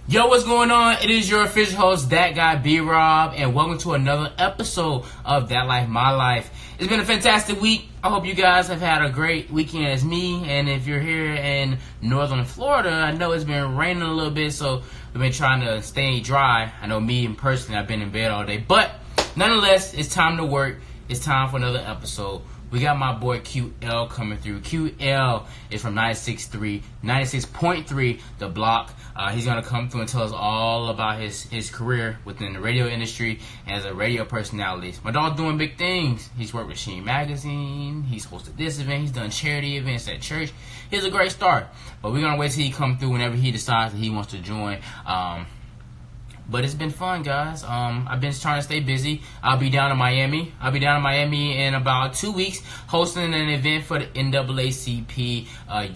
Yo, what's going on? It is your official host, That Guy B.RoB, and welcome to another episode of That Life, My Life. It's been a fantastic week. I hope you guys have had a great weekend as me, and if you're here in northern Florida, I know it's been raining a little bit, so we've been trying to stay dry. I know me and personally, I've been in bed all day, but nonetheless, it's time to work. It's time for another episode. We got my boy QL coming through. QL is from 96.3, The Block. He's going to come through and tell us all about his career within the radio industry as a radio personality. My dog's doing big things. He's worked with Sheen Magazine. He's hosted this event. He's done charity events at church. He's a great start. But we're going to wait till he comes through whenever he decides that he wants to join. But it's been fun, guys. I've been trying to stay busy. I'll be down in Miami. In about 2 weeks, hosting an event for the NAACP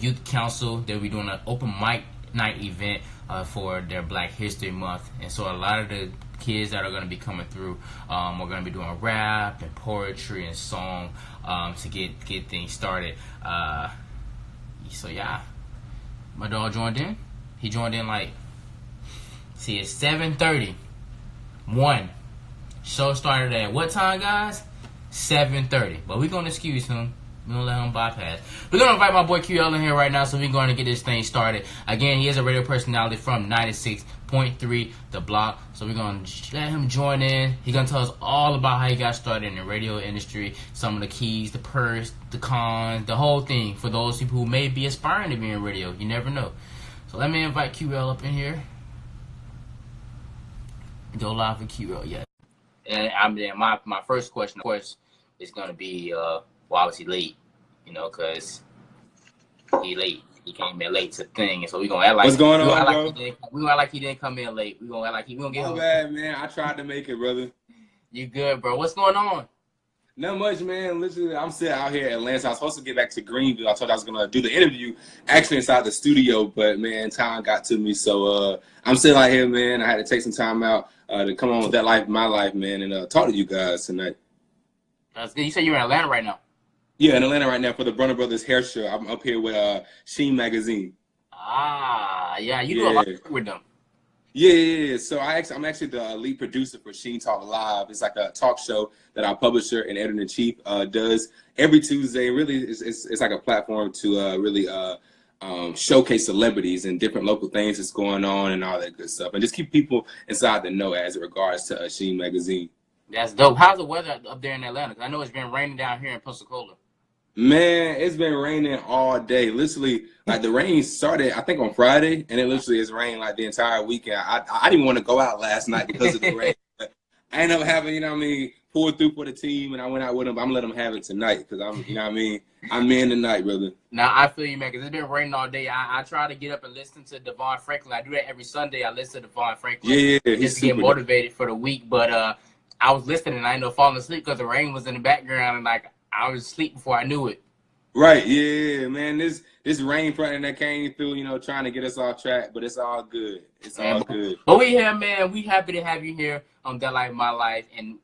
Youth Council. They'll be doing an open mic night event for their Black History Month. And so a lot of the kids that are going to be coming through are going to be doing rap and poetry and song to get things started. So, yeah. My dog joined in. He joined in like... See, it's 7:30. Show started at what time, guys? 7:30. But we're going to excuse him. We're going to let him bypass. We're going to invite my boy QL in here right now, so we're going to get this thing started. Again, he is a radio personality from 96.3, The Block. So we're going to let him join in. He's going to tell us all about how he got started in the radio industry, some of the keys, the perks, the cons, the whole thing for those people who may be aspiring to be in radio. You never know. So let me invite QL up in here. Go live with QL, yeah. And my first question, of course, is gonna be why was he late? You know, cause he late. He came in late to the thing, and so we gonna act like what's going on, bro? We gonna act like he didn't come in late. We gonna act like we gonna get him. Oh bad, man. I tried to make it, brother. You good, bro? What's going on? Not much, man. Literally, I'm sitting out here in Atlanta. I was supposed to get back to Greenville. I told I was gonna do the interview actually inside the studio, but man, time got to me. So I'm sitting out here, man. I had to take some time out to come on with That Life, My Life, man, and talk to you guys tonight. That's good. You said you're in Atlanta right now. Yeah, in Atlanta right now for the Brunner Brothers Hair Show. I'm up here with Sheen Magazine. Yeah, you do a lot of work with them. Yeah. So I'm actually the lead producer for Sheen Talk Live. It's like a talk show that our publisher and editor-in-chief does every Tuesday. Really, it's like a platform to really showcase celebrities and different local things that's going on and all that good stuff, and just keep people inside the know as it regards to Sheen Magazine. That's dope. How's the weather up there in Atlanta? 'Cause I know it's been raining down here in Pensacola. Man, it's been raining all day. Literally, like the rain started, I think, on Friday, and it literally has rained like the entire weekend. I didn't want to go out last night because of the rain. But I ended up having, you know what I mean, pulled through for the team, and I went out with them. I'm gonna let them have it tonight because I'm, you know what I mean, I'm in tonight, brother. Now I feel you, man, because it's been raining all day. I try to get up and listen to Devon Franklin. I do that every Sunday. I listen to Devon Franklin. Yeah, just to get motivated for the week. But I was listening, and I ended up falling asleep because the rain was in the background, and like I was asleep before I knew it. Right, yeah, man. This rain front that came through, you know, trying to get us off track, but it's all good. It's all good. But we here, man. We happy to have you here on That Life, My Life, and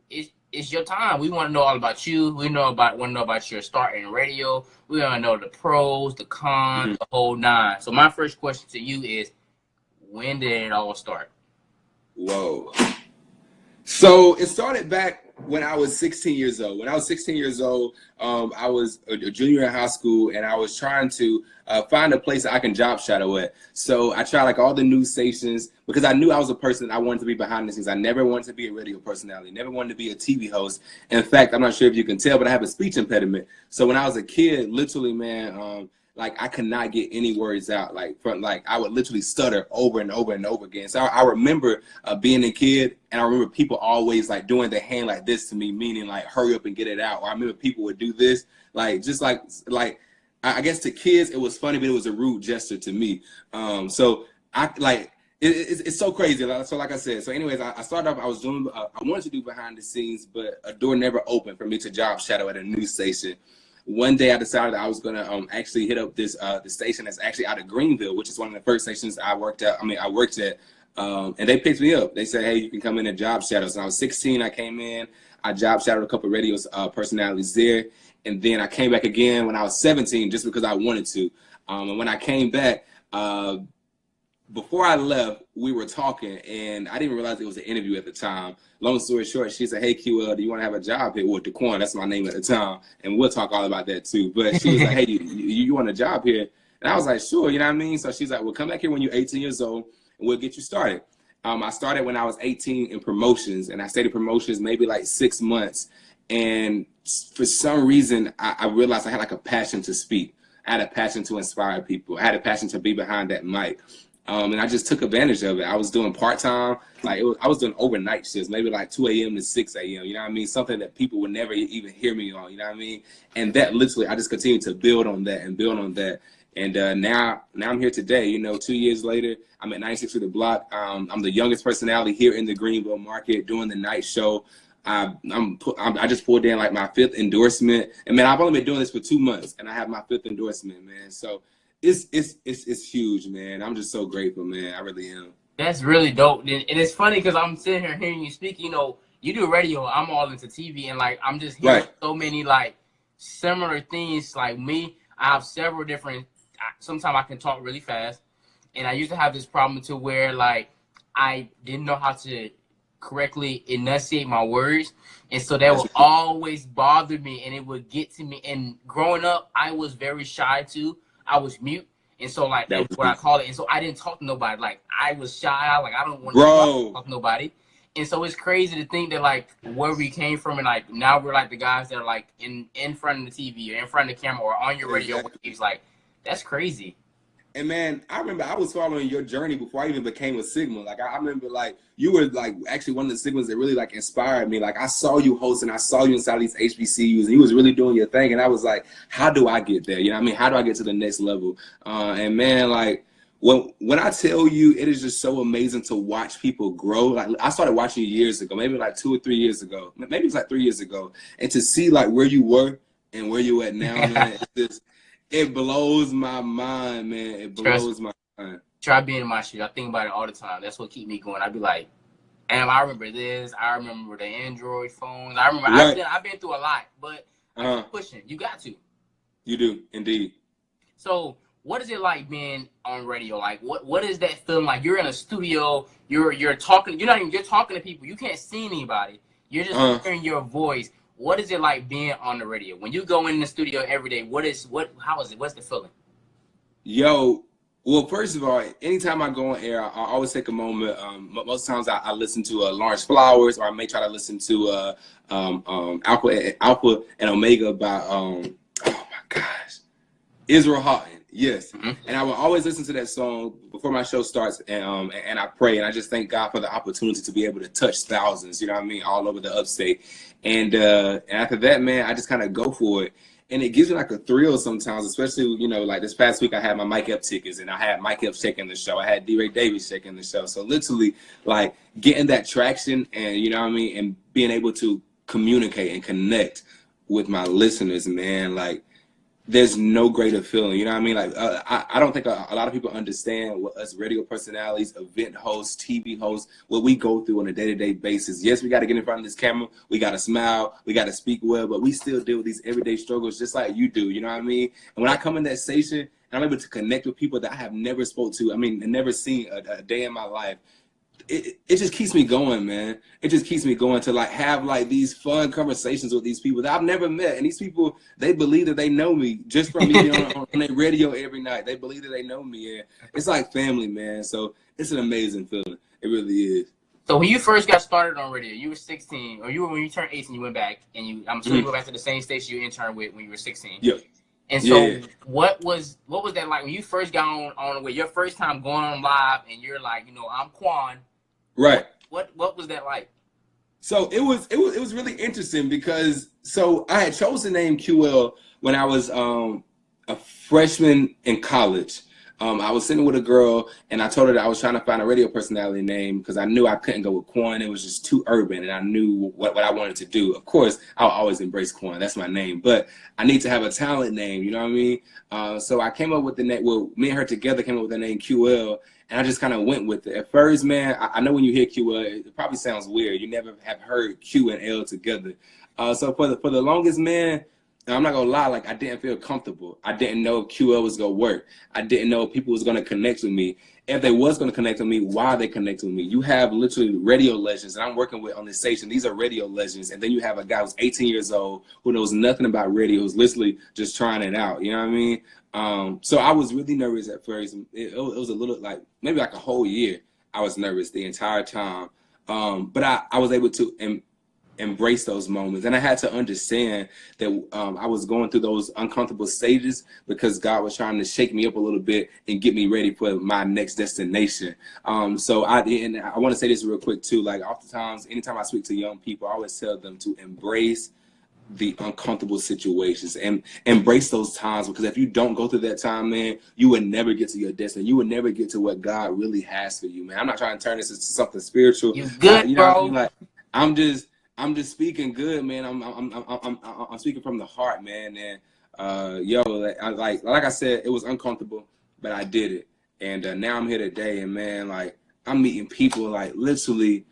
it's your time. We want to know all about you. We want to know about your start in radio. We want to know the pros, the cons, the whole nine. So my first question to you is, when did it all start? Whoa. So it started back when I was 16 years old. When I was 16 years old, I was a junior in high school, and I was trying to find a place that I can job shadow at. So I tried like all the news stations because I knew I was a person that I wanted to be behind the scenes. I never wanted to be a radio personality, never wanted to be a TV host. In fact, I'm not sure if you can tell, but I have a speech impediment. So when I was a kid, literally, man, like I could not get any words out. Like I would literally stutter over and over and over again. So I remember being a kid, and I remember people always like doing their hand like this to me, meaning like hurry up and get it out. Or I remember people would do this, like just like I guess to kids it was funny, but it was a rude gesture to me. So I like it's so crazy. So like I said, so anyways, I started off. I was doing I wanted to do behind the scenes, but a door never opened for me to job shadow at a news station. One day I decided I was gonna actually hit up this the station that's actually out of Greenville, which is one of the first stations I worked at. And they picked me up. They said, "Hey, you can come in and job shadow." So I was 16. I came in. I job shadowed a couple of radio personalities there, and then I came back again when I was 17, just because I wanted to. And when I came back, before I left, we were talking, and I didn't realize it was an interview at the time. Long story short, she said, "Hey, QL, do you want to have a job here?" With Daquan, that's my name at the time, and we'll talk all about that too. But she was like, "Hey, you want a job here?" And I was like, "Sure," you know what I mean? So she's like, "Well, come back here when you're 18 years old, and we'll get you started." I started when I was 18 in promotions, and I stayed in promotions maybe like 6 months. And for some reason, I realized I had like a passion to speak. I had a passion to inspire people. I had a passion to be behind that mic. And I just took advantage of it. I was doing part-time, I was doing overnight shifts, maybe like 2 a.m. to 6 a.m., you know what I mean? Something that people would never even hear me on, you know what I mean? And that literally, I just continued to build on that and build on that. And now I'm here today, you know, 2 years later, I'm at 96 through the block. I'm the youngest personality here in the Greenville market doing the night show. I just pulled in like my 5th endorsement. And man, I've only been doing this for 2 months, and I have my 5th endorsement, man. So it's huge, man. I'm just so grateful, man. I really am. That's really dope. And it's funny because I'm sitting here hearing you speak. You know, you do radio. I'm all into TV, and like I'm just hearing so many like similar things. Like me, I have several different. Sometimes I can talk really fast, and I used to have this problem to where like I didn't know how to correctly enunciate my words, and so that would always bother me, and it would get to me. And growing up, I was very shy too. I was mute, and so like that's what I call it. And so I didn't talk to nobody. Like I was shy. Like I don't want to talk to nobody. And so it's crazy to think that like where we came from, and like now we're like the guys that are like in front of the TV or in front of the camera or on your radio waves. Like that's crazy. And man, I remember I was following your journey before I even became a Sigma. Like I remember like you were like actually one of the Sigmas that really like inspired me. Like I saw you hosting, I saw you inside these HBCUs, and you was really doing your thing. And I was like, how do I get there? You know what I mean? How do I get to the next level? And man, like when I tell you, it is just so amazing to watch people grow. Like I started watching you years ago, maybe like 2 or 3 years ago. Maybe it's like 3 years ago. And to see like where you were and where you at now, man, it's just it blows my mind, man. It blows my mind. Try being in my shoes. I think about it all the time. That's what keep me going. I'd be like, damn, I remember this. I remember the Android phones. I remember I've been through a lot, but I keep pushing. You got to. You do, indeed. So what is it like being on radio? Like what is that feeling like? You're in a studio, you're talking, you're talking to people. You can't see anybody. You're just hearing your voice. What is it like being on the radio? When you go in the studio every day, how is it? What's the feeling? Yo, well, first of all, anytime I go on air, I always take a moment. Most times I listen to Lawrence Flowers, or I may try to listen to Alpha and Omega by, oh my gosh, Israel Houghton. Yes. And I will always listen to that song before my show starts, and I pray, and I just thank God for the opportunity to be able to touch thousands, you know what I mean, all over the upstate. And after that, man, I just kind of go for it. And it gives me like a thrill sometimes, especially, you know, like this past week I had my Mike Epps tickets, and I had Mike Epps shaking the show. I had D. Ray Davis shaking the show. So literally like getting that traction and, you know what I mean, and being able to communicate and connect with my listeners, man, like there's no greater feeling, you know what I mean? Like, I don't think a lot of people understand what us radio personalities, event hosts, TV hosts, what we go through on a day-to-day basis. Yes, we got to get in front of this camera. We got to smile. We got to speak well, but we still deal with these everyday struggles just like you do, you know what I mean? And when I come in that station and I'm able to connect with people that I have never spoke to, I mean, and never seen a day in my life, it just keeps me going, man. It just keeps me going to like have like these fun conversations with these people that I've never met. And these people, they believe that they know me just from me on their radio every night. They believe that they know me. And it's like family, man. So it's an amazing feeling. It really is. So when you first got started on radio, you were 16, or when you turned 18, you went back, and I'm sure you went back to the same station you interned with when you were 16. Yeah. And so what was that like when you first got on with your first time going on live, and you're like, you know, I'm Quan. Right. What was that like? So it was really interesting because I had chosen the name QL when I was a freshman in college. I was sitting with a girl, and I told her that I was trying to find a radio personality name because I knew I couldn't go with Quan. It was just too urban, and I knew what I wanted to do. Of course, I'll always embrace Quan. That's my name. But I need to have a talent name, you know what I mean? So I came up with the name. Well, me and her together came up with the name QL, and I just kind of went with it. At first, man, I know when you hear QL, it probably sounds weird. You never have heard Q and L together. So for the longest, man, I'm not gonna lie, like I didn't feel comfortable. I didn't know if QL was gonna work. I didn't know if people was gonna connect with me. if they was going to connect with me, why are they connecting with me? You have literally radio legends that I'm working with on this station. These are radio legends. And then you have a guy who's 18 years old who knows nothing about radio, who's literally just trying it out. You know what I mean? So I was really nervous at first. It was a little like, maybe like a whole year, I was nervous the entire time. But I was able to embrace those moments. And I had to understand that I was going through those uncomfortable stages because God was trying to shake me up a little bit and get me ready for my next destination. So I want to say this real quick too, like oftentimes, anytime I speak to young people, I always tell them to embrace the uncomfortable situations and embrace those times, because if you don't go through that time, man, you would never get to your destiny. You would never get to what God really has for you, man. I'm not trying to turn this into something spiritual. You good, you know bro? what I mean? Like, I'm just speaking good, man. I'm speaking from the heart, man. And yo, like I said, it was uncomfortable, but I did it. And now I'm here today, and man, like I'm meeting people, like literally,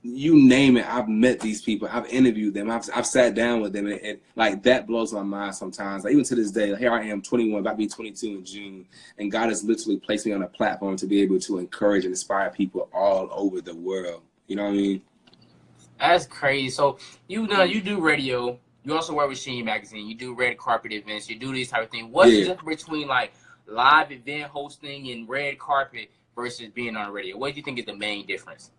you name it. I've met these people. I've interviewed them. I've sat down with them, and like that blows my mind sometimes. Like even to this day, like, here I am, 21, about to be 22 in June, and God has literally placed me on a platform to be able to encourage and inspire people all over the world. You know what I mean? That's crazy. So you do radio. You also work with Sheen Magazine. You do red carpet events. You do these type of things. What's the difference between like live event hosting and red carpet versus being on radio? What do you think is the main difference?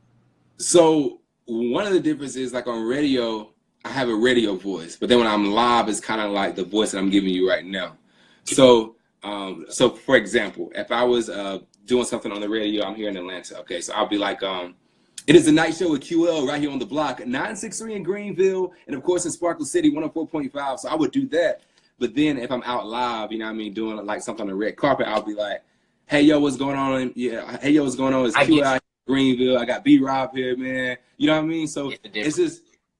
So one of the differences is, like on radio, I have a radio voice, but then when I'm live, it's kind of like the voice that I'm giving you right now. So for example, if I was doing something on the radio, I'm here in Atlanta. Okay, so I'll be like, it is the night show with QL right here on the block, 963 in Greenville, and of course in Sparkle City, 104.5. So I would do that. But then if I'm out live, you know what I mean, doing like something on the red carpet, I'll be like, hey, yo, what's going on? Yeah, hey, yo, what's going on? It's QL out here in Greenville. I got B.RoB here, man. You know what I mean? So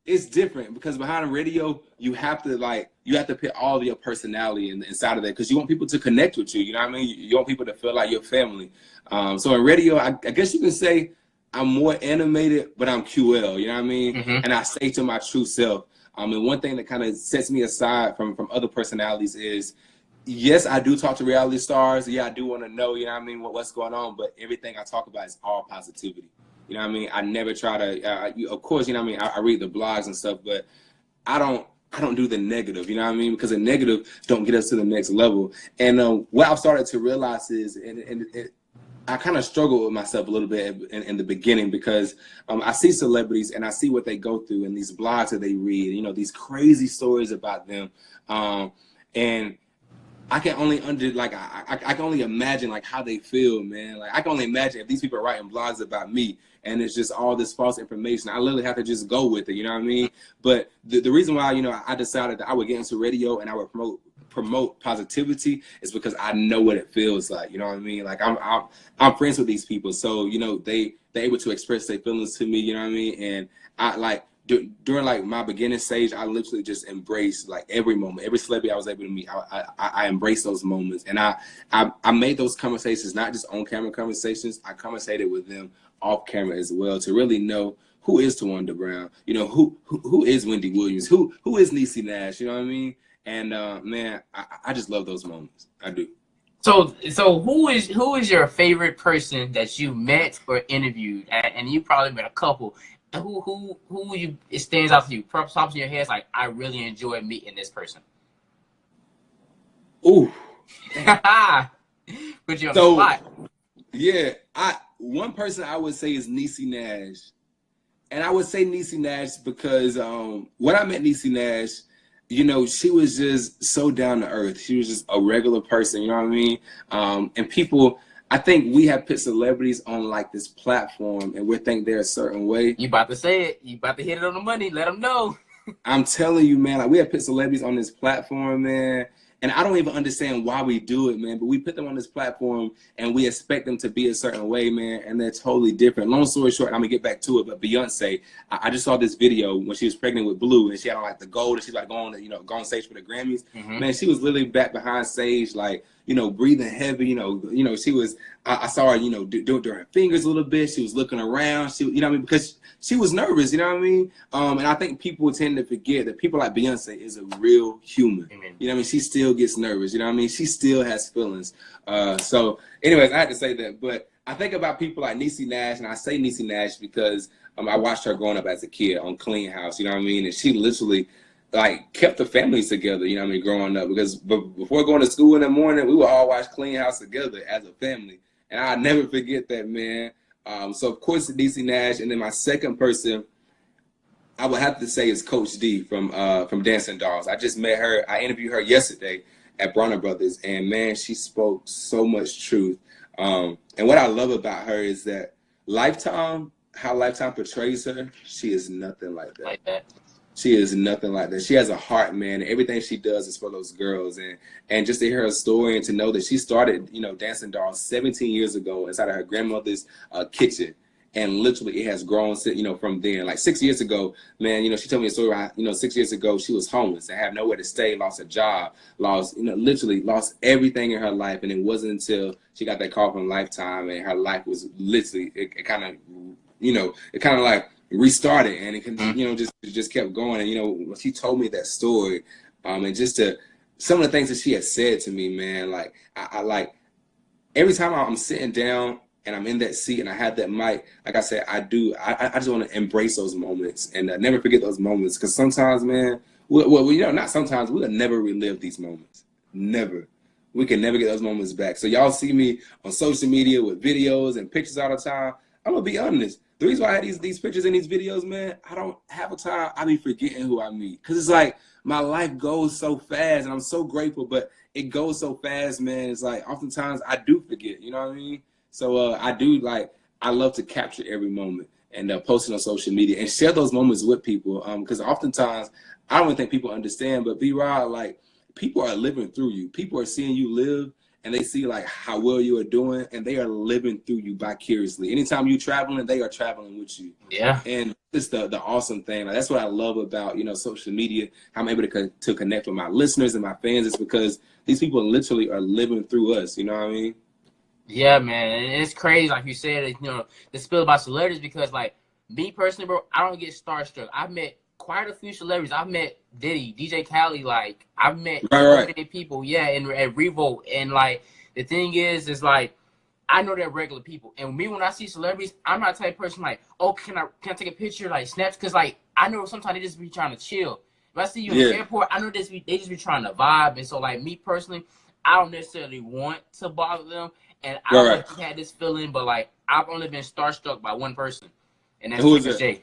it's different because behind the radio, you have to put all of your personality inside of that, because you want people to connect with you. You know what I mean? You want people to feel like your family. So in radio, I guess you can say I'm more animated, but I'm QL, you know what I mean? Mm-hmm. And I say to my true self. And one thing that kind of sets me aside from other personalities is, yes, I do talk to reality stars. Yeah, I do want to know, you know what I mean, what's going on. But everything I talk about is all positivity. You know what I mean? I never try to, of course, you know what I mean? I read the blogs and stuff, but I don't do the negative, you know what I mean? Because the negative don't get us to the next level. And what I've started to realize is, I kind of struggle with myself a little bit in the beginning, because I see celebrities and I see what they go through and these blogs that they read, you know, these crazy stories about them. And I can only I can only imagine like how they feel, man. Like I can only imagine if these people are writing blogs about me and it's just all this false information. I literally have to just go with it, you know what I mean? But the reason why, you know, I decided that I would get into radio and I would promote positivity is because I know what it feels like, you know what I mean? Like I'm friends with these people, so you know they're able to express their feelings to me, you know what I mean? And I like during like my beginning stage, I literally just embraced like every moment, every celebrity I was able to meet. I embraced those moments, and I made those conversations not just on camera conversations. I conversated with them off camera as well to really know who is Tawanda Brown, you know, who is Wendy Williams, who is Niecy Nash, you know what I mean? And man, I just love those moments. I do. So who is your favorite person that you met or interviewed? And you probably met a couple. Who it stands out to you? Pops in your head, it's like, I really enjoyed meeting this person. Ooh. Put you on the spot. Yeah, one person I would say is Niecy Nash. And I would say Niecy Nash because when I met Niecy Nash, you know, she was just so down to earth. She was just a regular person, you know what I mean? And people, I think we have put celebrities on like this platform and we think they're a certain way. You about to say it. You about to hit it on the money. Let them know. I'm telling you, man, like we have put celebrities on this platform, man. And I don't even understand why we do it, man. But we put them on this platform and we expect them to be a certain way, man. And they're totally different. Long story short, I'm going to get back to it. But Beyonce, I just saw this video when she was pregnant with Blue and she had on like the gold and she's like going on stage for the Grammys. Mm-hmm. Man, she was literally back behind stage, like, you know, breathing heavy, you know, she was, I saw her, you know, doing her fingers a little bit. She was looking around, you know what I mean? Because she was nervous, you know what I mean? And I think people tend to forget that people like Beyonce is a real human. Amen. You know what I mean? She still gets nervous, you know what I mean? She still has feelings. So anyways, I had to say that. But I think about people like Niecy Nash, and I say Niecy Nash because I watched her growing up as a kid on Clean House, you know what I mean? And she literally like kept the families together, you know what I mean, growing up. Because before going to school in the morning, we would all watch Clean House together as a family. And I'll never forget that, man. So of course Niecy Nash, and then my second person I would have to say is Coach D from Dancing Dolls. I just met her. I interviewed her yesterday at Bronner Brothers, and man, she spoke so much truth. And what I love about her is that Lifetime, how Lifetime portrays her, she is nothing like that. She is nothing like that. She has a heart, man. And everything she does is for those girls. And just to hear her story and to know that she started, you know, Dancing Dolls 17 years ago inside of her grandmother's kitchen. And literally it has grown, you know, from then. Like 6 years ago, man, you know, she told me a story about, you know, 6 years ago, she was homeless and had nowhere to stay, lost a job, lost, you know, literally lost everything in her life. And it wasn't until she got that call from Lifetime and her life was literally, it kind of, you know, it kind of like restarted, and it can, you know, just kept going. And, you know, she told me that story, and just to, some of the things that she had said to me, man, like, I like, every time I'm sitting down, and I'm in that seat and I have that mic, like I said, I just want to embrace those moments and never forget those moments. Because sometimes, man, well, you know, not sometimes, we'll never relive these moments. Never. We can never get those moments back. So y'all see me on social media with videos and pictures all the time. I'm going to be honest. The reason why I have these pictures and these videos, man, I don't have a time. I be forgetting who I meet. Because it's like my life goes so fast and I'm so grateful, but it goes so fast, man. It's like oftentimes I do forget, you know what I mean? So I do, like, I love to capture every moment and post it on social media and share those moments with people. Because oftentimes, I don't think people understand, but B.RoB, like, people are living through you. People are seeing you live, and they see, like, how well you are doing, and they are living through you vicariously. Anytime you're traveling, they are traveling with you. Yeah. And it's the awesome thing. Like, that's what I love about, you know, social media, how I'm able to connect with my listeners and my fans, is because these people literally are living through us, you know what I mean? Yeah, man, and it's crazy, like you said, you know, the spill about celebrities, because, like, me personally, bro, I don't get starstruck. I've met quite a few celebrities. I've met Diddy, DJ Khaled, like, I've met so many people, yeah, and at Revolt, and, like, the thing is like, I know they're regular people, and me, when I see celebrities, I'm not the type of person like, oh, can I take a picture, like, snaps, because, like, I know sometimes they just be trying to chill. If I see you in the airport, I know they just be trying to vibe, and so, like, me personally, I don't necessarily want to bother them. And I don't know if you had this feeling, but, like, I've only been starstruck by one person, and that's Terrence J.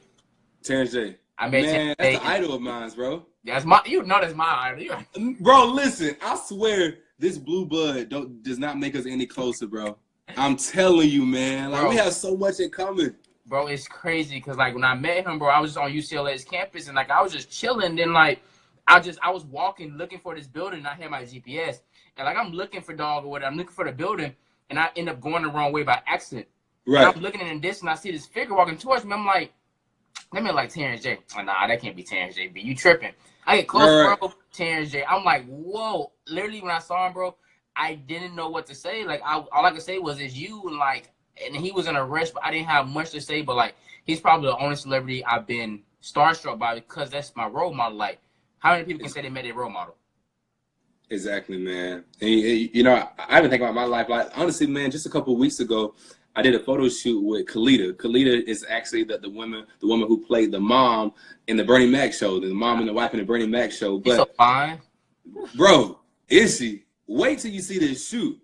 Terrence J. I met Man, that's the idol of mine, bro. That's my, you know, that's my idol. Bro, listen, I swear this blue bud does not make us any closer, bro. I'm telling you, man. Like, bro, we have so much in common. Bro, it's crazy because, like, when I met him, bro, I was just on UCLA's campus, and, like, I was just chilling. Then, like, I was walking, looking for this building, and I had my GPS. And, like, I'm looking for dog or whatever. I'm looking for the building. And I end up going the wrong way by accident. Right. And I'm looking in this, and I see this figure walking towards me. I'm like, that man like Terrence J. Oh, nah, that can't be Terrence J. B. You tripping. I get close, bro, Terrence J. I'm like, whoa. Literally, when I saw him, bro, I didn't know what to say. Like, all I could say was, it's you. And, like, and he was in a rush, but I didn't have much to say. But, like, he's probably the only celebrity I've been starstruck by because that's my role model. Like, how many people can say they met their role model? Exactly, man. And, you know, I've been thinking about my life. Like, honestly, man, just a couple of weeks ago, I did a photo shoot with Khalida. Khalida is actually the woman who played the mom in the Bernie Mac show, the mom and the wife in the Bernie Mac show. But, she's so fine. Bro, is she? Wait till you see this shoot.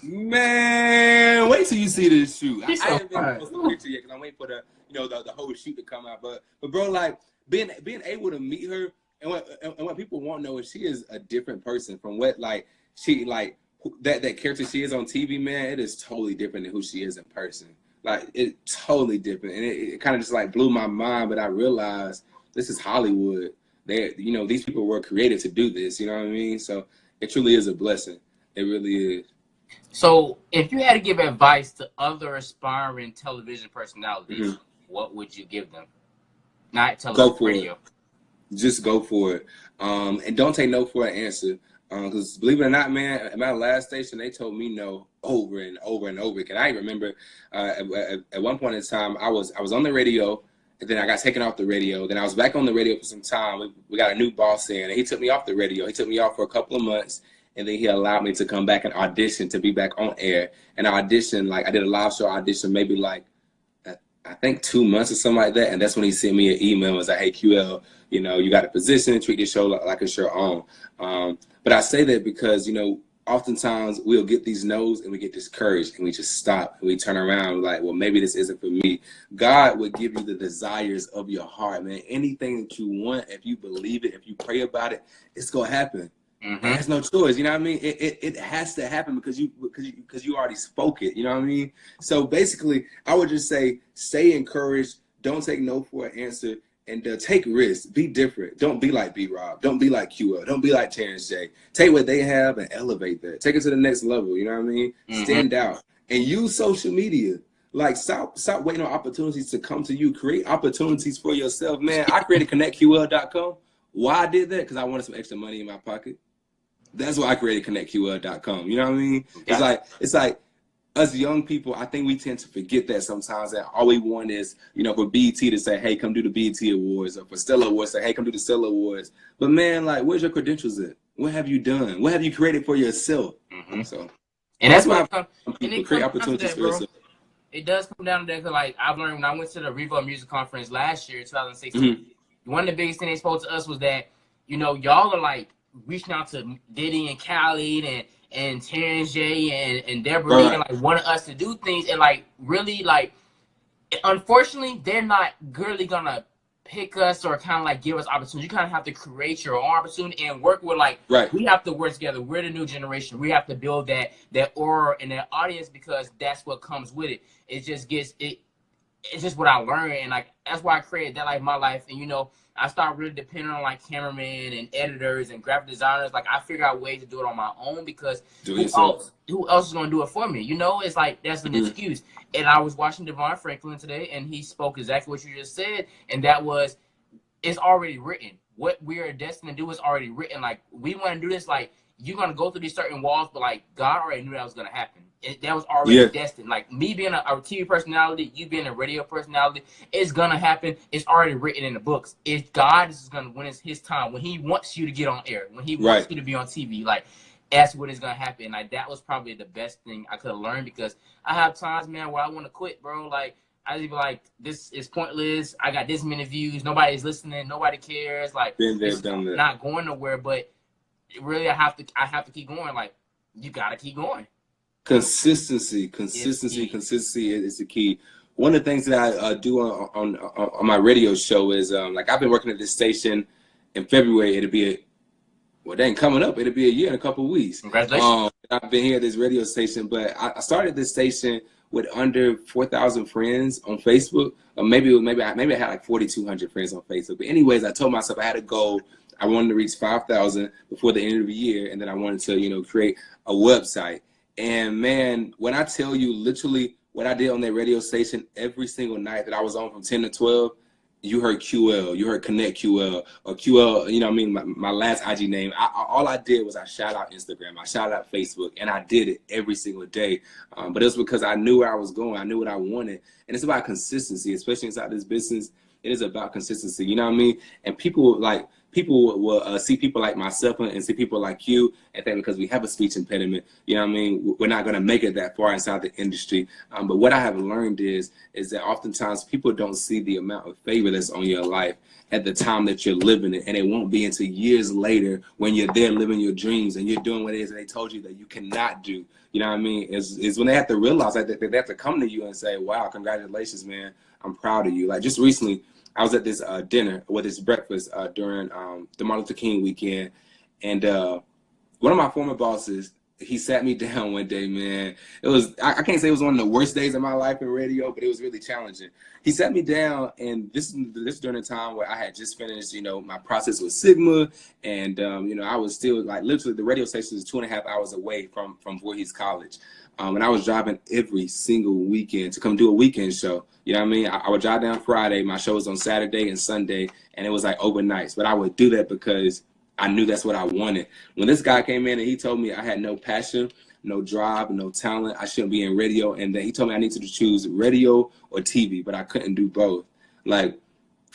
Man, wait till you see this shoot. I haven't been posted a picture yet because I'm waiting for the, you know, the whole shoot to come out. But bro, like, being able to meet her. And what people won't know is she is a different person from what, like, she, like, that character she is on TV, man. It is totally different than who she is in person. Like, it's totally different. And it kind of just, like, blew my mind. But I realized this is Hollywood. You know, these people were created to do this. You know what I mean? So it truly is a blessing. It really is. So if you had to give advice to other aspiring television personalities, what would you give them? Not television, radio. Just go for it. And don't take no for an answer. Because believe it or not, man, at my last station, they told me no over and over and over again. I remember at one point in time, I was on the radio, and then I got taken off the radio. Then I was back on the radio for some time. We got a new boss in, and he took me off the radio. He took me off for a couple of months. and then he allowed me to come back and audition to be back on air. And I auditioned, like I did a live show audition maybe like I think 2 months or something like that. And that's when he sent me an email and was like, hey, QL, you know, you got a position, treat this show like it's your own. But I say that because, you know, oftentimes we'll get these no's and we get discouraged and we just stop and we turn around like, well, maybe this isn't for me. God would give you the desires of your heart, man. Anything that you want, if you believe it, if you pray about it, it's going to happen. Mm-hmm. There's no choice, you know what I mean? It has to happen because you already spoke it, you know what I mean? So basically, I would just say, stay encouraged, don't take no for an answer, and take risks. Be different. Don't be like B.RoB. Don't be like QL. Don't be like Terrence J. Take what they have and elevate that. Take it to the next level, you know what I mean? Mm-hmm. Stand out and use social media. Like, stop waiting on opportunities to come to you. Create opportunities for yourself, man. I created connectql.com. Why I did that? Because I wanted some extra money in my pocket. That's why I created connectql.com. You know what I mean? Yeah. It's like us young people, I think we tend to forget that sometimes, that all we want is, you know, for BET to say, hey, come do the BET Awards, or for Stella Awards, say, hey, come do the Stella Awards. But man, like, where's your credentials at? What have you done? What have you created for yourself? Mm-hmm. So, and that's why people create opportunities for yourself. It does come down to that, because like I've learned when I went to the Revo Music Conference last year, 2016, mm-hmm. one of the biggest things they spoke to us was that, you know, y'all are like reaching out to Diddy and Khaled and Terrence J and Deborah Lee, and like wanting us to do things, and like really like, unfortunately, they're not really gonna pick us or kind of like give us opportunities. You kind of have to create your own opportunity and work with like, we have to work together. We're the new generation. We have to build that aura and that audience, because that's what comes with it. It just gets it. It's just what I learned, and like that's why I created That Life My Life. And you know, I started really depending on like cameramen and editors and graphic designers. Like I figured out ways to do it on my own, because who else is gonna do it for me? You know, it's like that's an excuse. And I was watching Devon Franklin today, and he spoke exactly what you just said, and that was, it's already written. What we are destined to do is already written. Like we want to do this. Like you're gonna go through these certain walls, but like God already knew that was gonna happen. That was already destined. Like me being a TV personality, you being a radio personality, it's gonna happen. It's already written in the books. It's God is gonna, when it's His time, when He wants you to get on air, when He wants you to be on TV, like that's what is gonna happen. Like that was probably the best thing I could have learned, because I have times, man, where I want to quit, bro. Like I just be like, this is pointless. I got this many views. Nobody's listening. Nobody cares. Like it's not going nowhere. But really, I have to keep going. Like you gotta keep going. Consistency is the key. One of the things that I do on my radio show is like I've been working at this station in February. It'll be coming up. It'll be a year in a couple of weeks. Congratulations. I've been here at this radio station, but I started this station with under 4,000 friends on Facebook. Or maybe I had like 4,200 friends on Facebook. But anyways, I told myself I had a goal. I wanted to reach 5,000 before the end of the year, and then I wanted to, you know, create a website. And man, when I tell you literally what I did on that radio station every single night that I was on from 10 to 12, you heard QL, you heard Connect QL, or QL, you know what I mean, my last IG name. All I did was I shout out Instagram, I shout out Facebook, and I did it every single day. But it was because I knew where I was going, I knew what I wanted. And it's about consistency, especially inside this business. It is about consistency, you know what I mean? And people will see people like myself and see people like you and think because we have a speech impediment, you know what I mean, we're not going to make it that far inside the industry. But what I have learned is that oftentimes people don't see the amount of favor that's on your life at the time that you're living it. And it won't be until years later when you're there living your dreams and you're doing what it is that they told you that you cannot do. You know what I mean? Is when they have to realize that they have to come to you and say, wow, congratulations, man. I'm proud of you. Like just recently, I was at this dinner or this breakfast during the Martin Luther King weekend, and one of my former bosses, he sat me down one day, man. It was, I can't say it was one of the worst days of my life in radio, but it was really challenging. He sat me down, and this during a time where I had just finished, you know, my process with Sigma, and you know, I was still like literally the radio station is 2.5 hours away from Voorhees College. And I was driving every single weekend to come do a weekend show. You know what I mean? I would drive down Friday. My show was on Saturday and Sunday, and it was like overnights. But I would do that because I knew that's what I wanted. When this guy came in and he told me I had no passion, no drive, no talent, I shouldn't be in radio, and then he told me I needed to choose radio or TV, but I couldn't do both. Like,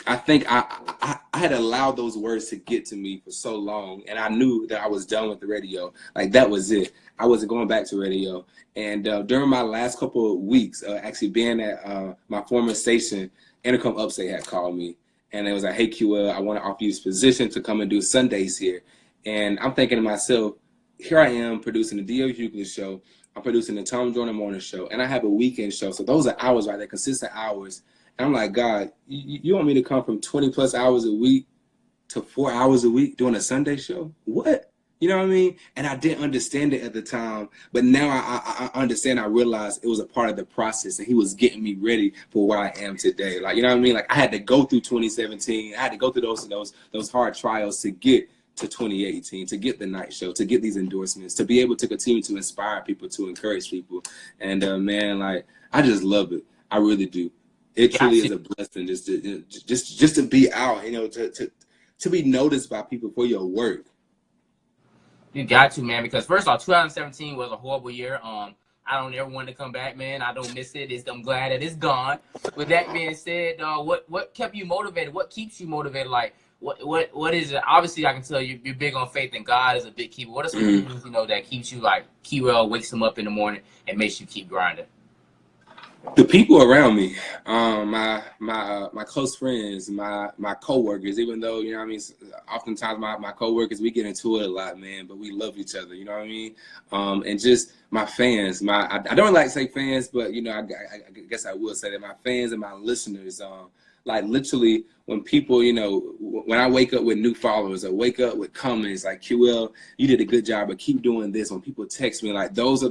I think I had allowed those words to get to me for so long, and I knew that I was done with the radio. Like that was it. I wasn't going back to radio. And during my last couple of weeks, actually being at my former station, Intercom Upstate had called me, and it was like, "Hey QL, I want to offer you this position to come and do Sundays here." And I'm thinking to myself, here I am producing the D.O. Hughley show. I'm producing the Tom Jordan Morning show, and I have a weekend show. So those are hours, right? They're consistent hours. And I'm like, God, you want me to come from 20 plus hours a week to 4 hours a week doing a Sunday show? What? You know what I mean? And I didn't understand it at the time, but now I understand. I realized it was a part of the process, and he was getting me ready for where I am today. Like, you know what I mean? Like I had to go through 2017. I had to go through those hard trials to get to 2018, to get the night show, to get these endorsements, to be able to continue to inspire people, to encourage people. And man, like I just love it. I really do. It truly is a blessing just to be out, you know, to be noticed by people for your work. You got to, man, because first off, 2017 was a horrible year. I don't ever want to come back, man. I don't miss it. I'm glad that it's gone. With that being said, what kept you motivated? What keeps you motivated? Like, what is it? Obviously, I can tell you're big on faith, and God is a big keeper. What are some things, you know, that keeps you, like, QL wakes him up in the morning and makes you keep grinding? The people around me, my close friends, my coworkers. Even though, you know what I mean, oftentimes my coworkers, we get into it a lot, man, but we love each other. You know what I mean? And just my fans. I don't like to say fans, but you know, I guess I will say that my fans and my listeners. Like literally, when people, you know, when I wake up with new followers or wake up with comments like, QL, you did a good job, but keep doing this. When people text me, like those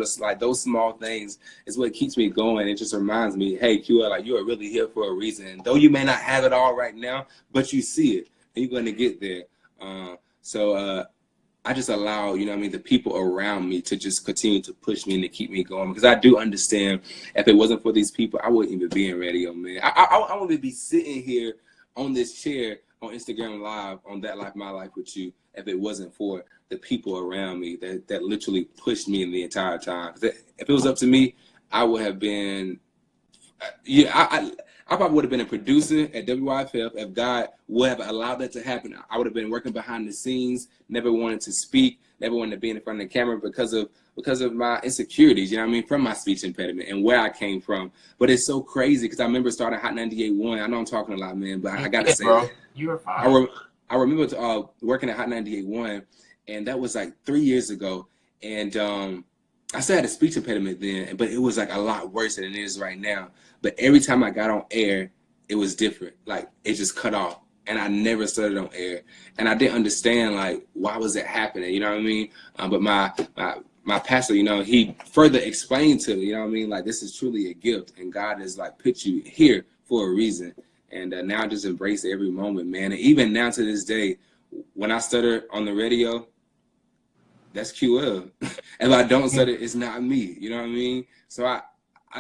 small things is what keeps me going. It just reminds me, hey, QL, like you are really here for a reason. Though you may not have it all right now, but you see it and you're going to get there. I just allow, you know what I mean, the people around me to just continue to push me and to keep me going, because I do understand if it wasn't for these people, I wouldn't even be in radio, man. I wouldn't be sitting here on this chair on Instagram Live on That Life My Life with you if it wasn't for the people around me that literally pushed me in the entire time. If it was up to me, I would have been, I probably would have been a producer at WYFF if God would have allowed that to happen. I would have been working behind the scenes, never wanted to speak, never wanted to be in front of the camera because of my insecurities, you know what I mean, from my speech impediment and where I came from. But it's so crazy because I remember starting Hot 98.1. I know I'm talking a lot, man, but I got to say, bro, you were fine. I remember working at Hot 98.1, and that was like 3 years ago. And I still had a speech impediment then, but it was like a lot worse than it is right now. But every time I got on air, it was different. Like it just cut off, and I never started on air, and I didn't understand like why was it happening. You know what I mean? But my pastor, you know, he further explained to me, you know what I mean, like this is truly a gift, and God has like put you here for a reason. And now I just embrace every moment, man. And even now to this day, when I stutter on the radio, that's QL. If I don't stutter, it's not me. You know what I mean? So I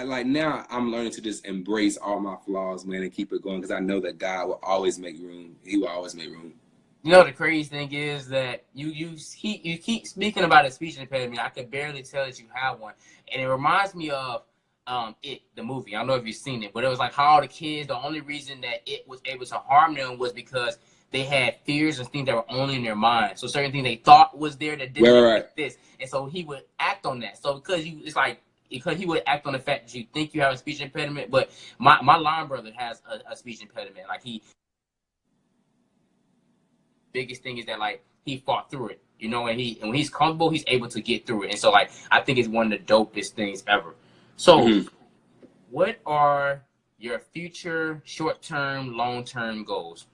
like now I'm learning to just embrace all my flaws, man, and keep it going, because I know that God will always make room. He will always make room. You know, the crazy thing is that you keep speaking about a speech impediment. I can barely tell that you have one, and it reminds me of the movie. I don't know if you've seen it, but it was like how the kids, the only reason that it was able to harm them was because they had fears and things that were only in their mind. So certain things they thought was there that didn't exist, and so he would act on that. So because he would act on the fact that you think you have a speech impediment. But my line brother has a speech impediment. Like biggest thing is that like he fought through it, you know, and when he's comfortable, he's able to get through it. And so like I think it's one of the dopest things ever. So what are your future short-term, long-term goals?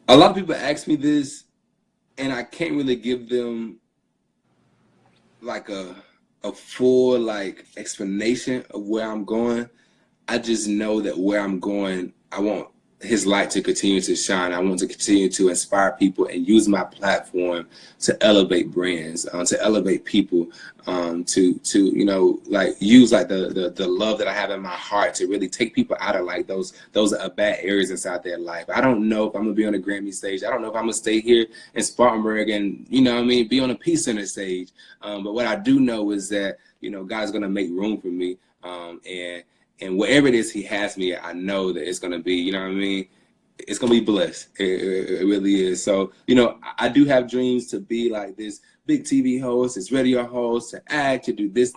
A lot of people ask me this, and I can't really give them like a full like explanation of where I'm going. I just know that where I'm going, I want his light to continue to shine. I want to continue to inspire people and use my platform to elevate brands, to elevate people, to you know, like use like the love that I have in my heart to really take people out of like those bad areas inside their life. I don't know if I'm gonna be on a Grammy stage. I don't know if I'm gonna stay here in Spartanburg and, you know what I mean, be on a Peace Center stage. But what I do know is that, you know, God's gonna make room for me, and And wherever it is he has me, I know that it's going to be, you know what I mean? It's going to be blessed. It really is. So, you know, I do have dreams to be like this big TV host, this radio host, to act, to do this.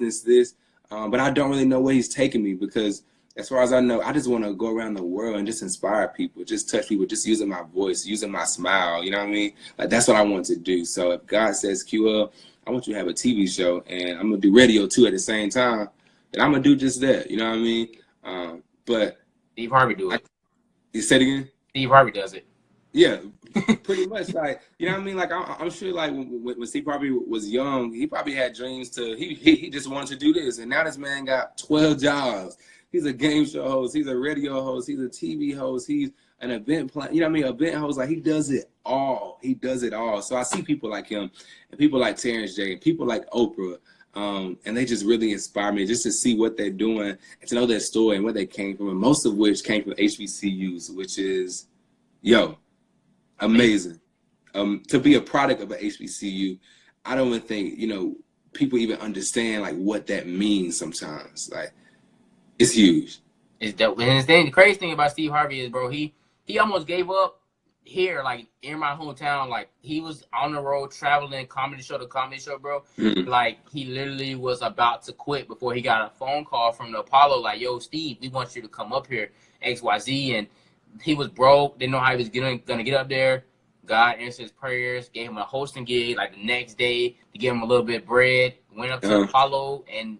But I don't really know where he's taking me, because as far as I know, I just want to go around the world and just inspire people, just touch people, just using my voice, using my smile. You know what I mean? Like, that's what I want to do. So if God says, QL, I want you to have a TV show, and I'm going to do radio too at the same time, then I'm going to do just that. You know what I mean? But Steve Harvey do it. You said it again? Steve Harvey does it. Yeah, pretty much. Like, you know what I mean? Like, I'm sure, like, when Steve Harvey was young, he probably had dreams to, he just wanted to do this. And now this man got 12 jobs. He's a game show host. He's a radio host. He's a TV host. He's an event plan. You know what I mean? Event host. Like, he does it all. He does it all. So I see people like him and people like Terrence J and people like Oprah. And they just really inspire me just to see what they're doing and to know their story and where they came from. And most of which came from HBCUs, which is, yo, amazing. To be a product of an HBCU, I don't even think, you know, people even understand like what that means sometimes. Like, it's huge. It's dope. And the crazy thing about Steve Harvey is, bro, he almost gave up here, like in my hometown. Like, he was on the road traveling comedy show to comedy show, bro. Mm-hmm. Like, he literally was about to quit before he got a phone call from the Apollo, like, yo, Steve, we want you to come up here, XYZ. And he was broke, didn't know how he was gonna get up there. God answered his prayers, gave him a hosting gig like the next day to give him a little bit of bread, went up to Apollo, and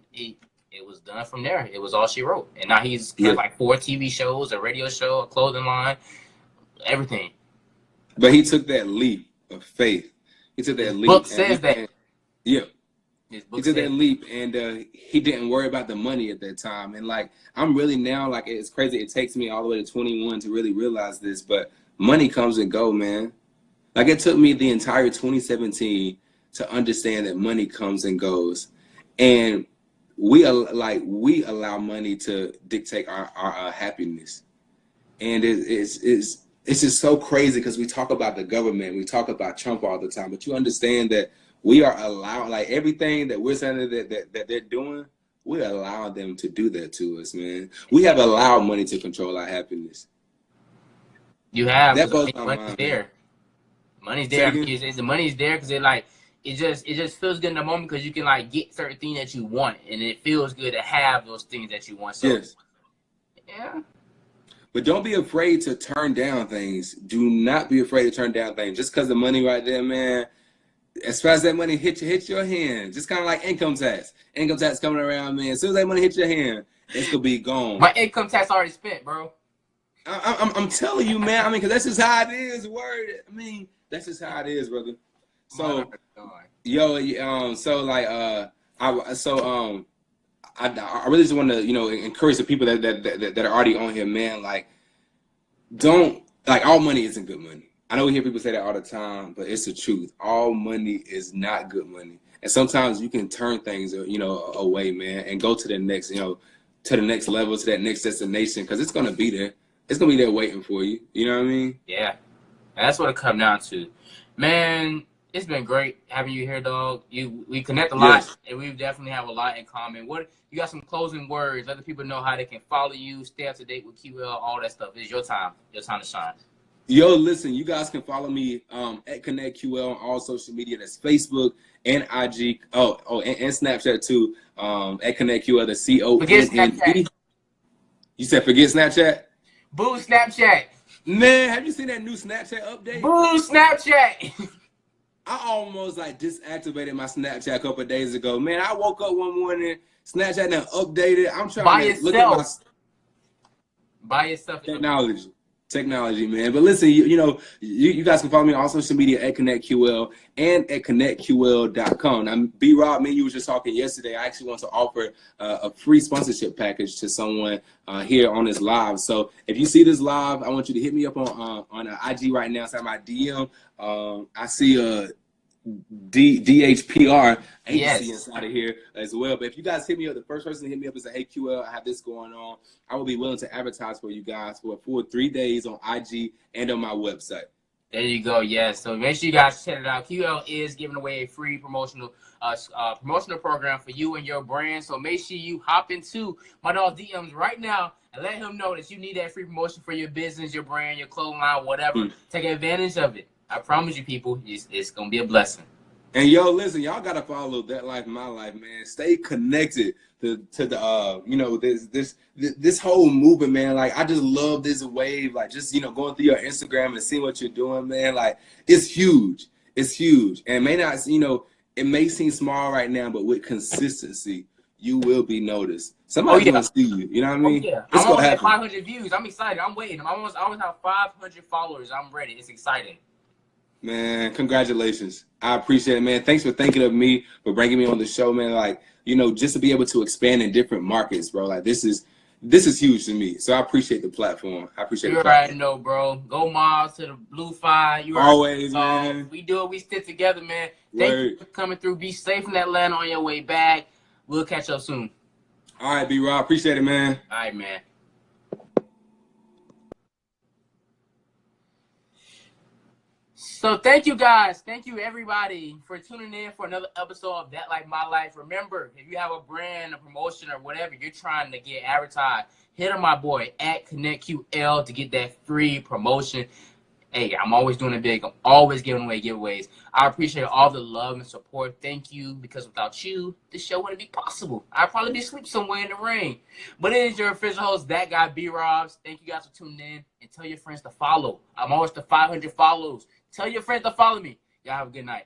it was done from there. It was all she wrote. And now he's got like 4 TV shows, a radio show, a clothing line, everything. But he took that leap of faith. He took that leap. Book says that. Yeah. He took that leap, and he didn't worry about the money at that time. And like, I'm really now, like, it's crazy. It takes me all the way to 21 to really realize this, but money comes and go, man. Like, it took me the entire 2017 to understand that money comes and goes. And we allow money to dictate our happiness. And it's just so crazy, because we talk about the government, we talk about Trump all the time, but you understand that we are allowed, like, everything that we're saying that they're doing, we allow them to do that to us, man. We have allowed money to control our happiness. You have. That blows my money's mind, there. man. Money's there. The money's there because it just feels good in the moment, because you can like get certain things that you want, and it feels good to have those things that you want. So, yes. Yeah. But don't be afraid to turn down things. Do not be afraid to turn down things. Just because the money right there, man, as fast as that money hit your hand, just kind of like income tax. Income tax coming around, man. As soon as that money hits your hand, it's going to be gone. My income tax already spent, bro. I'm telling you, man. I mean, because that's just how it is. Word. I mean, that's just how it is, brother. So, I really just want to, you know, encourage the people that are already on here, man. Like, don't, like, all money isn't good money. I know we hear people say that all the time, but it's the truth. All money is not good money. And sometimes you can turn things, you know, away, man, and go to the next, you know, to the next level, to that next destination, because it's going to be there. It's going to be there waiting for you. You know what I mean? Yeah. That's what it comes down to. Man, it's been great having you here, dog. We connect a lot, yes, and we definitely have a lot in common. What you got some closing words? Let the people know how they can follow you, stay up to date with QL, all that stuff. It's your time. Your time to shine. Yo, listen, you guys can follow me at ConnectQL on all social media. That's Facebook and IG. And Snapchat too. At ConnectQL, the CONNE. Forget Snapchat. You said forget Snapchat? Boo Snapchat. Man, have you seen that new Snapchat update? Boo Snapchat. I almost like disactivated my Snapchat a couple of days ago. Man, I woke up one morning, Snapchat now updated. I'm trying to look at my by yourself. Technology, man. But listen, you guys can follow me on all social media at ConnectQL and at ConnectQL.com. Now, B.RoB, me and you were just talking yesterday. I actually want to offer a free sponsorship package to someone here on this live. So if you see this live, I want you to hit me up on IG right now. It's at my DM. I see DHPR agency inside of here as well. But if you guys hit me up, the first person to hit me up is hey QL, I have this going on. I will be willing to advertise for you guys for a full 3 days on IG and on my website. There you go. Yes. So make sure you guys check it out. QL is giving away a free promotional program for you and your brand. So make sure you hop into my dog's DMs right now and let him know that you need that free promotion for your business, your brand, your clothing line, whatever. Take advantage of it. I promise you, people, it's gonna be a blessing. And yo, listen, y'all gotta follow That Life My Life, man. Stay connected to the you know, this whole movement, man. Like, I just love this wave. Like, just, you know, going through your Instagram and seeing what you're doing, man. Like, it's huge. It's huge. And it may not, you know, it may seem small right now, but with consistency, you will be noticed. Somebody's gonna see you. You know what I mean? Yeah. It's I'm almost gonna at 500 views. I'm excited. I'm waiting. I almost have 500 followers. I'm ready. It's exciting. Man, congratulations. I appreciate it, man. Thanks for thinking of me, for bringing me on the show, man. Like, you know, just to be able to expand in different markets, bro. Like, this is huge to me. So I appreciate the platform. I appreciate You the platform. already know, bro. Go Miles to the Blue Fire. You always, man. We do it. We stick together, man. Thank you for coming through. Be safe in Atlanta on your way back. We'll catch up soon. All right, B.RoB. Appreciate it, man. All right, man. So thank you guys. Thank you everybody for tuning in for another episode of That Like My Life. Remember, if you have a brand, a promotion, or whatever you're trying to get advertised, hit on my boy at ConnectQL to get that free promotion. Hey, I'm always doing it big. I'm always giving away giveaways. I appreciate all the love and support. Thank you, because without you, this show wouldn't be possible. I'd probably be asleep somewhere in the rain. But it is your official host, That Guy B.RoB. Thank you guys for tuning in, and tell your friends to follow. I'm almost to 500 follows. Tell your friends to follow me. Y'all have a good night.